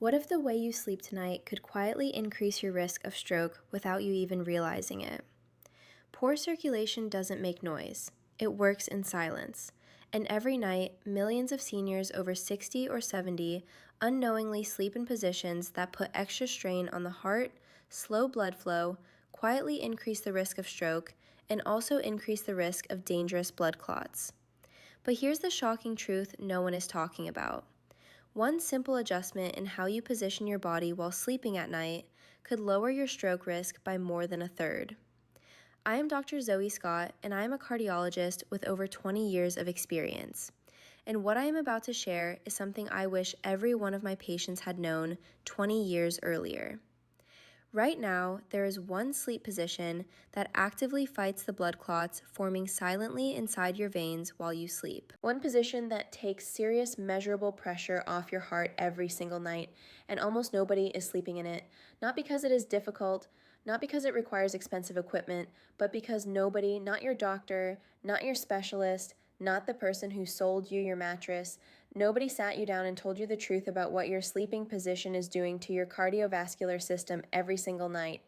What if the way you sleep tonight could quietly increase your risk of stroke without you even realizing it? Poor circulation doesn't make noise, it works in silence. And every night, millions of seniors over 60 or 70 unknowingly sleep in positions that put extra strain on the heart, slow blood flow, quietly increase the risk of stroke, and also increase the risk of dangerous blood clots. But here's the shocking truth no one is talking about. One simple adjustment in how you position your body while sleeping at night could lower your stroke risk by more than a third. I am Dr. Zoey Scott, and I am a cardiologist with over 20 years of experience. And what I am about to share is something I wish every one of my patients had known 20 years earlier. Right now, there is one sleep position that actively fights the blood clots forming silently inside your veins while you sleep. One position that takes serious measurable pressure off your heart every single night, and almost nobody is sleeping in it. Not because it is difficult, not because it requires expensive equipment, but because nobody, not your doctor, not your specialist, not the person who sold you your mattress, nobody sat you down and told you the truth about what your sleeping position is doing to your cardiovascular system every single night.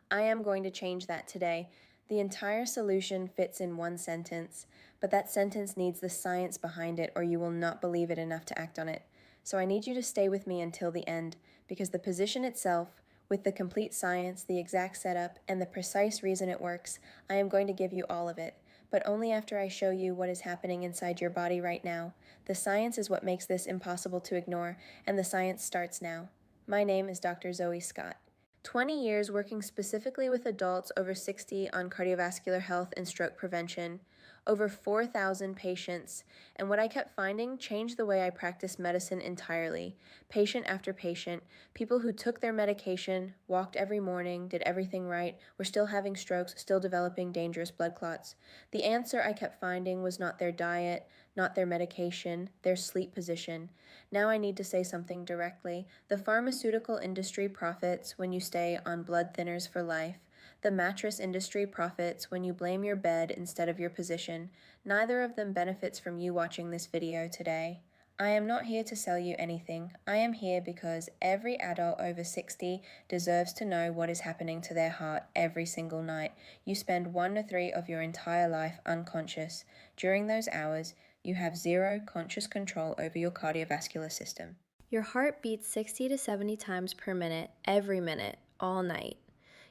I am going to change that today. The entire solution fits in one sentence, but that sentence needs the science behind it or you will not believe it enough to act on it. So I need you to stay with me until the end, because the position itself, with the complete science, the exact setup, and the precise reason it works, I am going to give you all of it, but only after I show you what is happening inside your body right now. The science is what makes this impossible to ignore, and the science starts now. My name is Dr. Zoey Scott. 20 years working specifically with adults over 60 on cardiovascular health and stroke prevention, over 4,000 patients, and what I kept finding changed the way I practiced medicine entirely. Patient after patient, people who took their medication, walked every morning, did everything right, were still having strokes, still developing dangerous blood clots. The answer I kept finding was not their diet, not their medication, their sleep position. Now I need to say something directly. The pharmaceutical industry profits when you stay on blood thinners for life. The mattress industry profits when you blame your bed instead of your position. Neither of them benefits from you watching this video today. I am not here to sell you anything. I am here because every adult over 60 deserves to know what is happening to their heart every single night. You spend 1 to 3 of your entire life unconscious. During those hours, you have zero conscious control over your cardiovascular system. Your heart beats 60 to 70 times per minute, every minute, all night.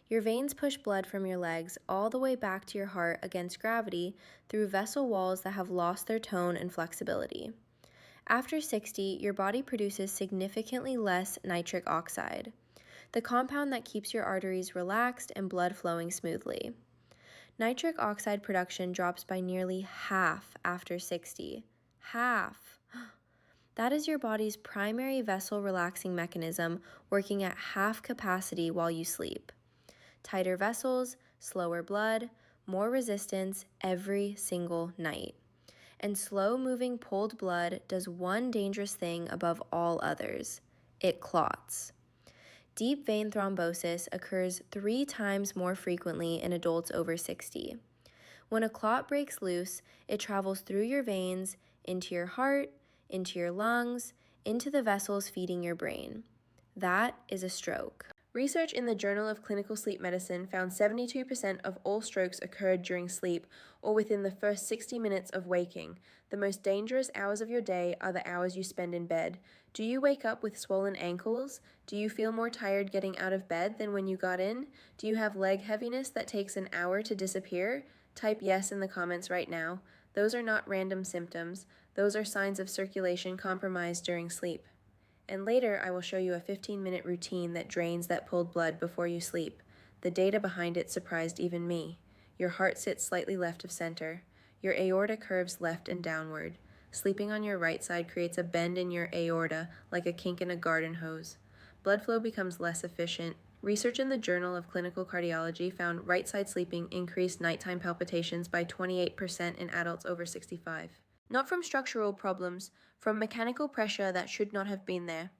Your veins push blood from your legs all the way back to your heart against gravity through vessel walls that have lost their tone and flexibility. After 60, your body produces significantly less nitric oxide, the compound that keeps your arteries relaxed and blood flowing smoothly. Nitric oxide production drops by nearly half after 60. Half! That is your body's primary vessel relaxing mechanism working at half capacity while you sleep. Tighter vessels, slower blood, more resistance every single night. And slow-moving pooled blood does one dangerous thing above all others. It clots. Deep vein thrombosis occurs 3 times more frequently in adults over 60. When a clot breaks loose, it travels through your veins, into your heart, into your lungs, into the vessels feeding your brain. That is a stroke. Research in the Journal of Clinical Sleep Medicine found 72% of all strokes occurred during sleep or within the first 60 minutes of waking. The most dangerous hours of your day are the hours you spend in bed. Do you wake up with swollen ankles? Do you feel more tired getting out of bed than when you got in? Do you have leg heaviness that takes an hour to disappear? Type yes in the comments right now. Those are not random symptoms. Those are signs of circulation compromised during sleep. And later, I will show you a 15-minute routine that drains that pooled blood before you sleep. The data behind it surprised even me. Your heart sits slightly left of center. Your aorta curves left and downward. Sleeping on your right side creates a bend in your aorta, like a kink in a garden hose. Blood flow becomes less efficient. Research in the Journal of Clinical Cardiology found right side sleeping increased nighttime palpitations by 28% in adults over 65. Not from structural problems, from mechanical pressure that should not have been there.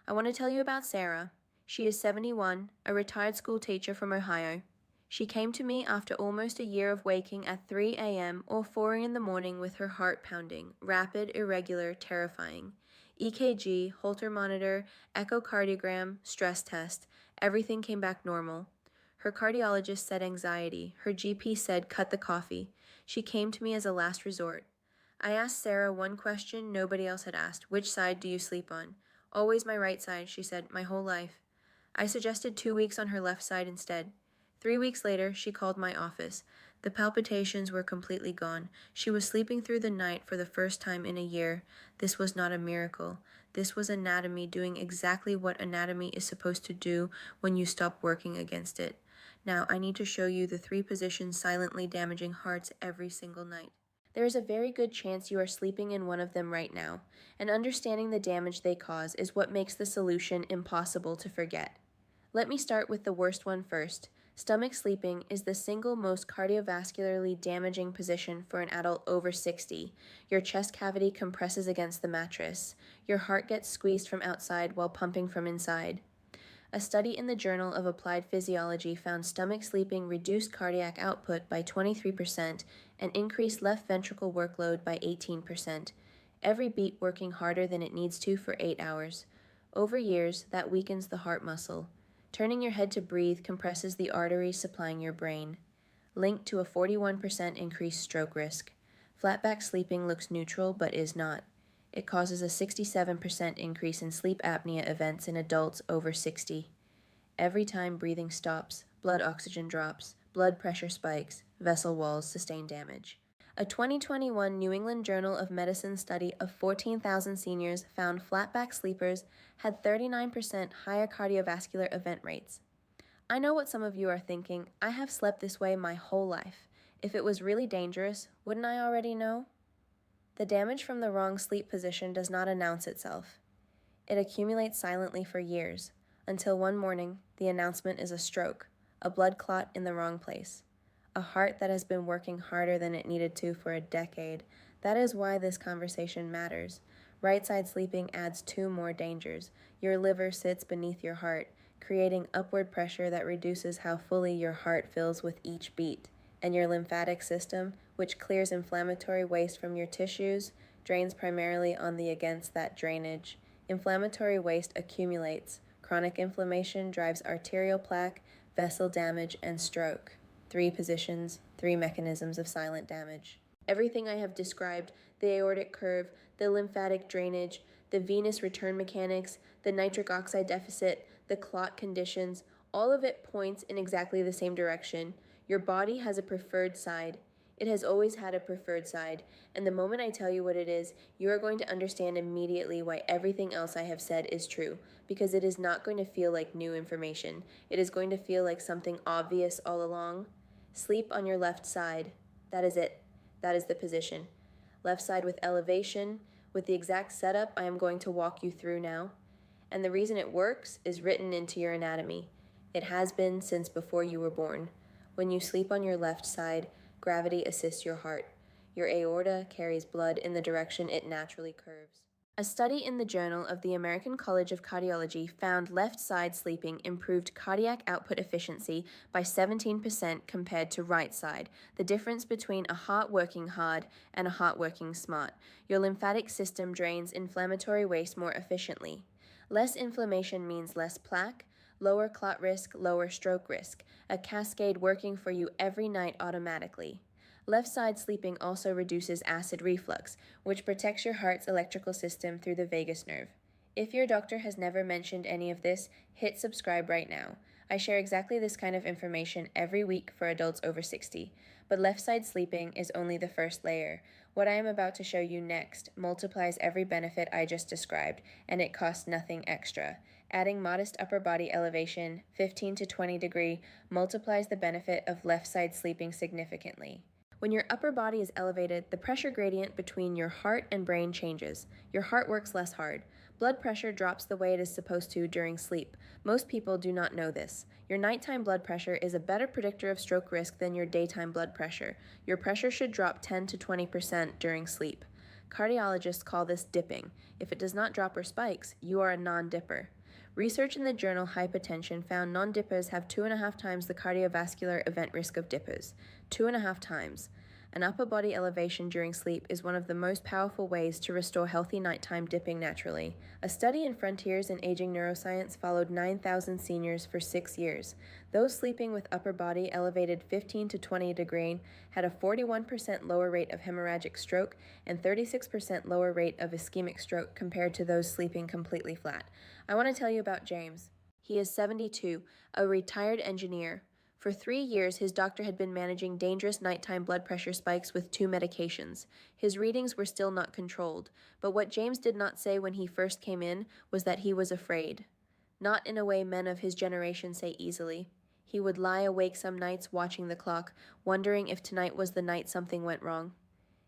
I want to tell you about Sarah. She is 71, a retired school teacher from Ohio. She came to me after almost a year of waking at 3 a.m. or 4 in the morning with her heart pounding, rapid, irregular, terrifying. EKG, Holter monitor, echocardiogram, stress test. Everything came back normal. Her cardiologist said anxiety. Her GP said cut the coffee. She came to me as a last resort. I asked Sarah one question nobody else had asked. Which side do you sleep on? Always my right side, she said, my whole life. I suggested 2 weeks on her left side instead. 3 weeks later, she called my office. The palpitations were completely gone. She was sleeping through the night for the first time in a year. This was not a miracle. This was anatomy doing exactly what anatomy is supposed to do when you stop working against it. Now, I need to show you the 3 positions silently damaging hearts every single night. There is a very good chance you are sleeping in one of them right now, and understanding the damage they cause is what makes the solution impossible to forget. Let me start with the worst one first. Stomach sleeping is the single most cardiovascularly damaging position for an adult over 60. Your chest cavity compresses against the mattress. Your heart gets squeezed from outside while pumping from inside. A study in the Journal of Applied Physiology found stomach sleeping reduced cardiac output by 23% and increased left ventricle workload by 18%. Every beat working harder than it needs to for 8 hours. Over years, that weakens the heart muscle. Turning your head to breathe compresses the arteries supplying your brain. Linked to a 41% increased stroke risk. Flatback sleeping looks neutral but is not. It causes a 67% increase in sleep apnea events in adults over 60. Every time breathing stops, blood oxygen drops, blood pressure spikes, vessel walls sustain damage. A 2021 New England Journal of Medicine study of 14,000 seniors found flatback sleepers had 39% higher cardiovascular event rates. I know what some of you are thinking. I have slept this way my whole life. If it was really dangerous, wouldn't I already know? The damage from the wrong sleep position does not announce itself. It accumulates silently for years, until one morning the announcement is a stroke, a blood clot in the wrong place. A heart that has been working harder than it needed to for a decade. That is why this conversation matters. Right side sleeping adds 2 more dangers. Your liver sits beneath your heart, creating upward pressure that reduces how fully your heart fills with each beat. And your lymphatic system, which clears inflammatory waste from your tissues, drains primarily on the against that drainage. Inflammatory waste accumulates. Chronic inflammation drives arterial plaque, vessel damage, and stroke. 3 positions, 3 mechanisms of silent damage. Everything I have described, the aortic curve, the lymphatic drainage, the venous return mechanics, the nitric oxide deficit, the clot conditions, all of it points in exactly the same direction. Your body has a preferred side. It has always had a preferred side, and the moment I tell you what it is, you are going to understand immediately why everything else I have said is true, because it is not going to feel like new information. It is going to feel like something obvious all along. Sleep on your left side. That is it. That is the position. Left side with elevation, with the exact setup I am going to walk you through now. And the reason it works is written into your anatomy. It has been since before you were born. When you sleep on your left side, gravity assists your heart. Your aorta carries blood in the direction it naturally curves. A study in the Journal of the American College of Cardiology found left side sleeping improved cardiac output efficiency by 17% compared to right side, the difference between a heart working hard and a heart working smart. Your lymphatic system drains inflammatory waste more efficiently. Less inflammation means less plaque, lower clot risk, lower stroke risk, a cascade working for you every night automatically. Left side sleeping also reduces acid reflux, which protects your heart's electrical system through the vagus nerve. If your doctor has never mentioned any of this, hit subscribe right now. I share exactly this kind of information every week for adults over 60. But left side sleeping is only the first layer. What I am about to show you next multiplies every benefit I just described, and it costs nothing extra. Adding modest upper body elevation, 15 to 20 degree, multiplies the benefit of left side sleeping significantly. When your upper body is elevated, the pressure gradient between your heart and brain changes. Your heart works less hard. Blood pressure drops the way it is supposed to during sleep. Most people do not know this. Your nighttime blood pressure is a better predictor of stroke risk than your daytime blood pressure. Your pressure should drop 10 to 20% during sleep. Cardiologists call this dipping. If it does not drop or spikes, you are a non-dipper. Research in the journal Hypertension found non-dippers have 2.5 times the cardiovascular event risk of dippers. 2.5 times. An upper body elevation during sleep is one of the most powerful ways to restore healthy nighttime dipping naturally. A study in Frontiers in Aging Neuroscience followed 9,000 seniors for 6 years. Those sleeping with upper body elevated 15 to 20 degrees had a 41% lower rate of hemorrhagic stroke and 36% lower rate of ischemic stroke compared to those sleeping completely flat. I want to tell you about James. He is 72, a retired engineer. For 3 years, his doctor had been managing dangerous nighttime blood pressure spikes with 2 medications. His readings were still not controlled, but what James did not say when he first came in was that he was afraid. Not in a way men of his generation say easily. He would lie awake some nights watching the clock, wondering if tonight was the night something went wrong.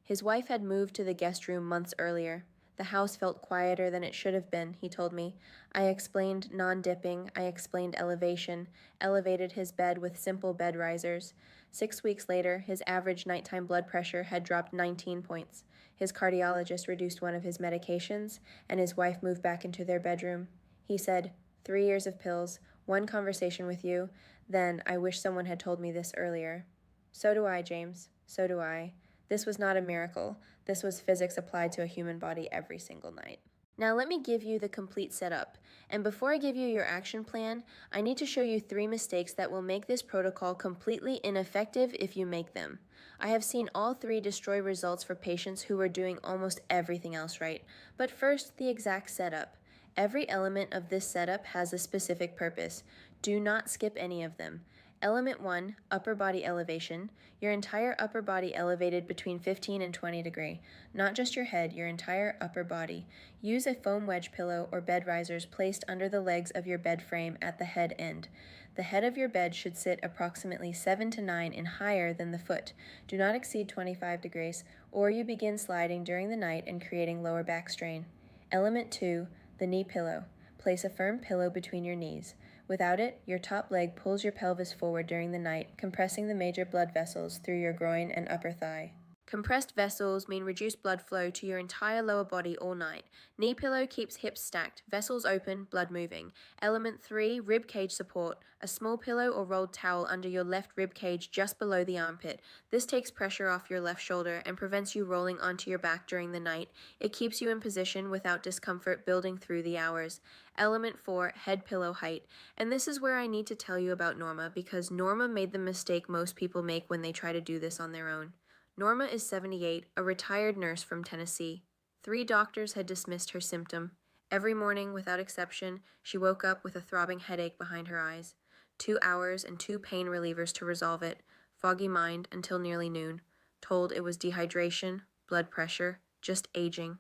His wife had moved to the guest room months earlier. The house felt quieter than it should have been, he told me. I explained non-dipping, I explained elevation, elevated his bed with simple bed risers. 6 weeks later, his average nighttime blood pressure had dropped 19 points. His cardiologist reduced one of his medications, and his wife moved back into their bedroom. He said, 3 years of pills, 1 conversation with you, then I wish someone had told me this earlier. So do I, James. So do I. This was not a miracle. This was physics applied to a human body every single night. Now let me give you the complete setup. And before I give you your action plan, I need to show you 3 mistakes that will make this protocol completely ineffective if you make them. I have seen all 3 destroy results for patients who were doing almost everything else right. But first, the exact setup. Every element of this setup has a specific purpose. Do not skip any of them. Element 1, upper body elevation. Your entire upper body elevated between 15 and 20 degrees. Not just your head, your entire upper body. Use a foam wedge pillow or bed risers placed under the legs of your bed frame at the head end. The head of your bed should sit approximately 7 to 9 and higher than the foot. Do not exceed 25 degrees, or you begin sliding during the night and creating lower back strain. Element 2, the knee pillow. Place a firm pillow between your knees. Without it, your top leg pulls your pelvis forward during the night, compressing the major blood vessels through your groin and upper thigh. Compressed vessels mean reduced blood flow to your entire lower body all night. Knee pillow keeps hips stacked, vessels open, blood moving. Element 3, rib cage support. A small pillow or rolled towel under your left rib cage just below the armpit. This takes pressure off your left shoulder and prevents you rolling onto your back during the night. It keeps you in position without discomfort building through the hours. Element 4, head pillow height. And this is where I need to tell you about Norma, because Norma made the mistake most people make when they try to do this on their own. Norma is 78, a retired nurse from Tennessee. 3 doctors had dismissed her symptom. Every morning, without exception, she woke up with a throbbing headache behind her eyes. 2 hours and 2 pain relievers to resolve it. Foggy mind until nearly noon. Told it was dehydration, blood pressure, just aging.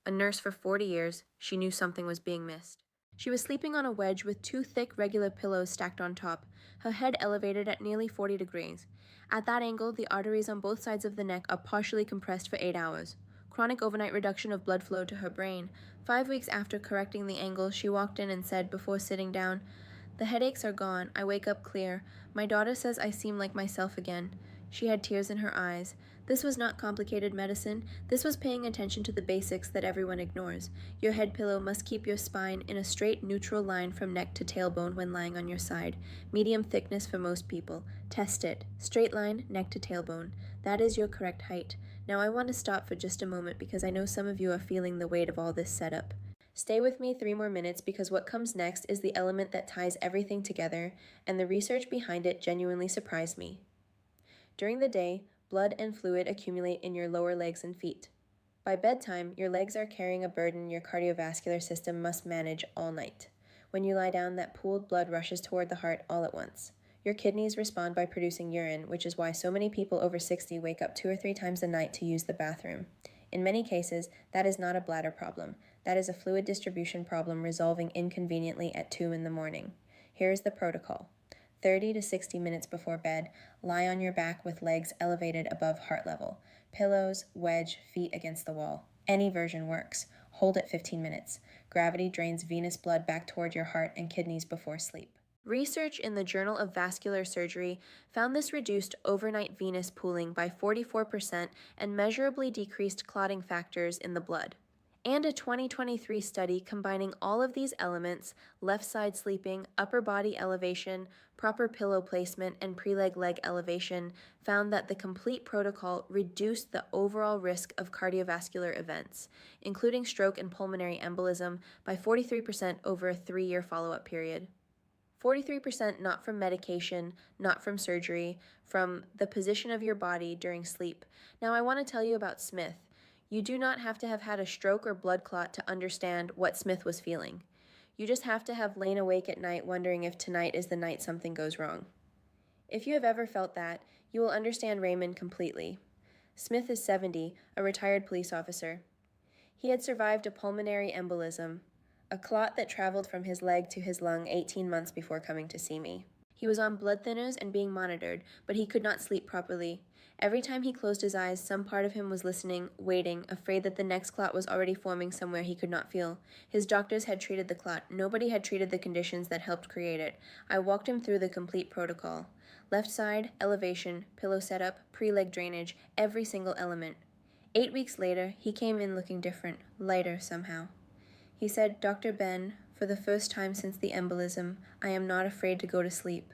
A nurse for 40 years, she knew something was being missed. She was sleeping on a wedge with 2 thick regular pillows stacked on top, her head elevated at nearly 40 degrees. At that angle, the arteries on both sides of the neck are partially compressed for 8 hours. Chronic overnight reduction of blood flow to her brain. 5 weeks after correcting the angle, she walked in and said before sitting down, "The headaches are gone. I wake up clear. My daughter says I seem like myself again." She had tears in her eyes. This was not complicated medicine. This was paying attention to the basics that everyone ignores. Your head pillow must keep your spine in a straight, neutral line from neck to tailbone when lying on your side. Medium thickness for most people. Test it. Straight line, neck to tailbone. That is your correct height. Now I want to stop for just a moment because I know some of you are feeling the weight of all this setup. Stay with me 3 more minutes because what comes next is the element that ties everything together, and the research behind it genuinely surprised me. During the day, blood and fluid accumulate in your lower legs and feet. By bedtime, your legs are carrying a burden your cardiovascular system must manage all night. When you lie down, that pooled blood rushes toward the heart all at once. Your kidneys respond by producing urine, which is why so many people over 60 wake up 2 or 3 times a night to use the bathroom. In many cases, that is not a bladder problem. That is a fluid distribution problem resolving inconveniently at 2 in the morning. Here is the protocol. 30 to 60 minutes before bed, lie on your back with legs elevated above heart level. Pillows, wedge, feet against the wall. Any version works. Hold it 15 minutes. Gravity drains venous blood back toward your heart and kidneys before sleep. Research in the Journal of Vascular Surgery found this reduced overnight venous pooling by 44% and measurably decreased clotting factors in the blood. and a 2023 study combining all of these elements, left side sleeping, upper body elevation, proper pillow placement, and pre-leg elevation, found that the complete protocol reduced the overall risk of cardiovascular events, including stroke and pulmonary embolism, by 43% over a 3-year follow-up period. 43% not from medication, not from surgery, from the position of your body during sleep. Now, I want to tell you about Smith. You do not have to have had a stroke or blood clot to understand what Smith was feeling. You just have to have lain awake at night wondering if tonight is the night something goes wrong. If you have ever felt that, you will understand Raymond completely. Smith is 70, a retired police officer. He had survived a pulmonary embolism, a clot that traveled from his leg to his lung 18 months before coming to see me. He was on blood thinners and being monitored, but he could not sleep properly. Every time he closed his eyes, some part of him was listening, waiting, afraid that the next clot was already forming somewhere he could not feel. His doctors had treated the clot. Nobody had treated the conditions that helped create it. I walked him through the complete protocol. Left side, elevation, pillow setup, pre-leg drainage, every single element. 8 weeks later, he came in looking different, lighter somehow. He said, "Dr. Ben, for the first time since the embolism, I am not afraid to go to sleep."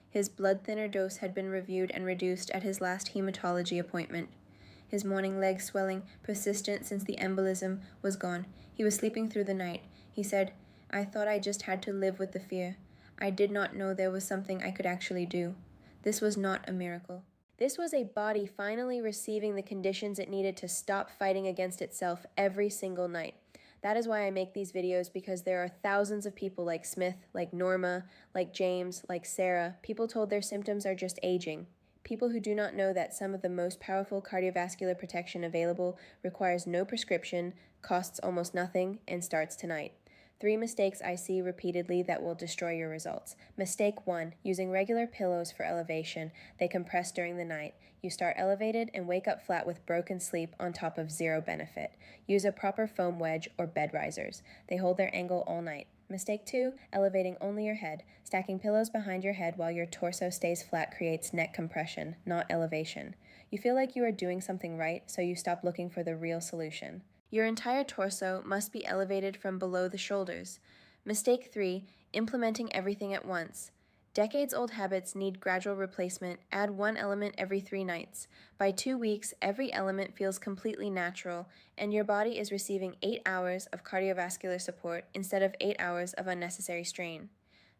His blood thinner dose had been reviewed and reduced at his last hematology appointment. His morning leg swelling, persistent since the embolism, was gone. He was sleeping through the night. He said, "I thought I just had to live with the fear. I did not know there was something I could actually do." This was not a miracle. This was a body finally receiving the conditions it needed to stop fighting against itself every single night. That is why I make these videos, because there are thousands of people like Smith, like Norma, like James, like Sarah, people told their symptoms are just aging. People who do not know that some of the most powerful cardiovascular protection available requires no prescription, costs almost nothing, and starts tonight. 3 mistakes I see repeatedly that will destroy your results. Mistake 1, using regular pillows for elevation. They compress during the night. You start elevated and wake up flat with broken sleep on top of zero benefit. Use a proper foam wedge or bed risers. They hold their angle all night. Mistake 2, elevating only your head. Stacking pillows behind your head while your torso stays flat creates neck compression, not elevation. You feel like you are doing something right, so you stop looking for the real solution. Your entire torso must be elevated from below the shoulders. Mistake 3, implementing everything at once. Decades-old habits need gradual replacement. Add 1 element every 3 nights. By 2 weeks, every element feels completely natural, and your body is receiving 8 hours of cardiovascular support instead of 8 hours of unnecessary strain.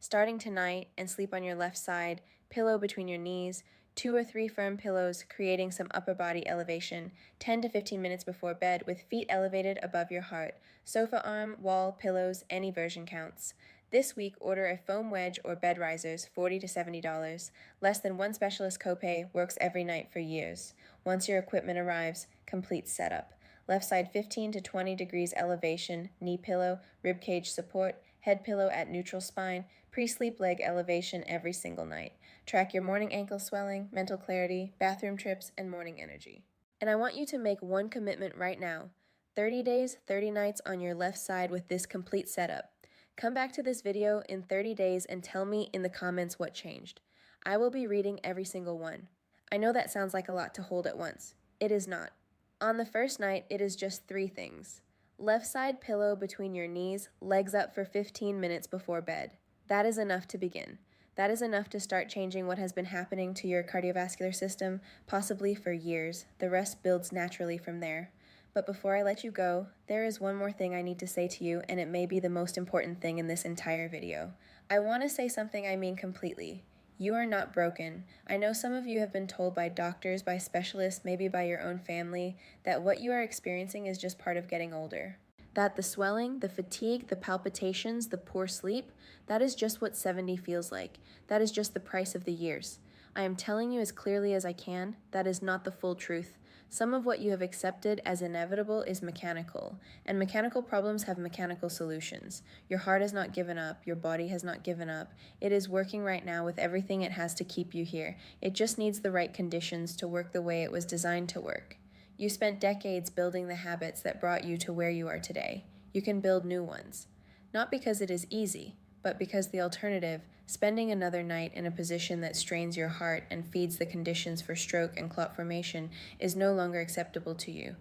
Starting tonight, and sleep on your left side, pillow between your knees, 2 or 3 firm pillows creating some upper body elevation, 10 to 15 minutes before bed with feet elevated above your heart. Sofa arm, wall, pillows, any version counts. This week, order a foam wedge or bed risers, $40 to $70. Less than 1 specialist copay, works every night for years. Once your equipment arrives, complete setup. Left side 15 to 20 degrees elevation, knee pillow, rib cage support, head pillow at neutral spine, pre-sleep leg elevation every single night. Track your morning ankle swelling, mental clarity, bathroom trips, and morning energy. And I want you to make one commitment right now. 30 days, 30 nights on your left side with this complete setup. Come back to this video in 30 days and tell me in the comments what changed. I will be reading every single one. I know that sounds like a lot to hold at once. It is not. On the first night, it is just 3 things. Left side pillow between your knees, legs up for 15 minutes before bed. That is enough to begin. That is enough to start changing what has been happening to your cardiovascular system, possibly for years. The rest builds naturally from there. But before I let you go, there is one more thing I need to say to you, and it may be the most important thing in this entire video. I want to say something I mean completely. You are not broken. I know some of you have been told by doctors, by specialists, maybe by your own family, that what you are experiencing is just part of getting older. That the swelling, the fatigue, the palpitations, the poor sleep, that is just what 70 feels like. That is just the price of the years. I am telling you as clearly as I can, that is not the full truth. Some of what you have accepted as inevitable is mechanical, and mechanical problems have mechanical solutions. Your heart has not given up, your body has not given up. It is working right now with everything it has to keep you here. It just needs the right conditions to work the way it was designed to work. You spent decades building the habits that brought you to where you are today. You can build new ones. Not because it is easy, but because the alternative, spending another night in a position that strains your heart and feeds the conditions for stroke and clot formation, is no longer acceptable to you.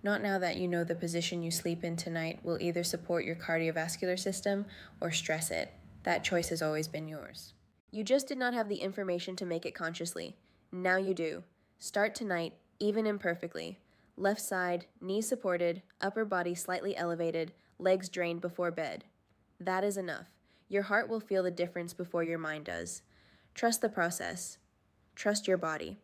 Not now that you know the position you sleep in tonight will either support your cardiovascular system or stress it. That choice has always been yours. You just did not have the information to make it consciously. Now you do. Start tonight, even imperfectly. Left side, knees supported, upper body slightly elevated, legs drained before bed. That is enough. Your heart will feel the difference before your mind does. Trust the process. Trust your body.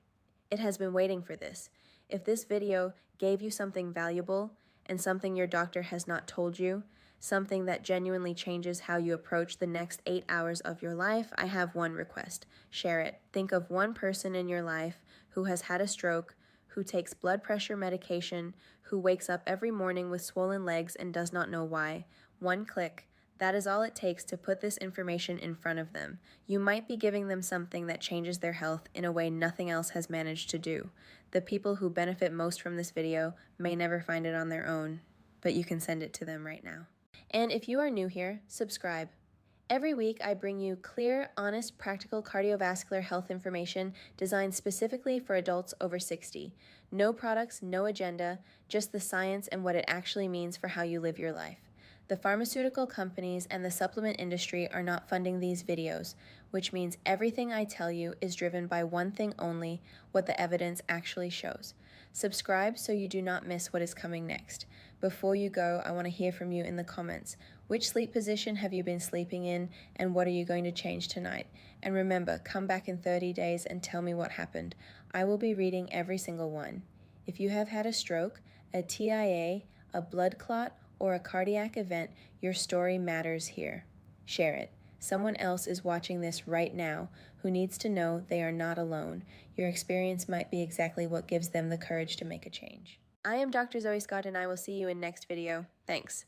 It has been waiting for this. If this video gave you something valuable and something your doctor has not told you, something that genuinely changes how you approach the next 8 hours of your life, I have one request. Share it. Think of one person in your life who has had a stroke, who takes blood pressure medication, who wakes up every morning with swollen legs and does not know why. One click. That is all it takes to put this information in front of them. You might be giving them something that changes their health in a way nothing else has managed to do. The people who benefit most from this video may never find it on their own, but you can send it to them right now. And if you are new here, subscribe. Every week, I bring you clear, honest, practical cardiovascular health information designed specifically for adults over 60. No products, no agenda, just the science and what it actually means for how you live your life. The pharmaceutical companies and the supplement industry are not funding these videos, which means everything I tell you is driven by one thing only, what the evidence actually shows. Subscribe so you do not miss what is coming next. Before you go, I want to hear from you in the comments. Which sleep position have you been sleeping in, and what are you going to change tonight? And remember, come back in 30 days and tell me what happened. I will be reading every single one. If you have had a stroke, a TIA, a blood clot, or a cardiac event, your story matters here. Share it. Someone else is watching this right now who needs to know they are not alone. Your experience might be exactly what gives them the courage to make a change. I am Dr. Zoey Scott, and I will see you in next video. Thanks.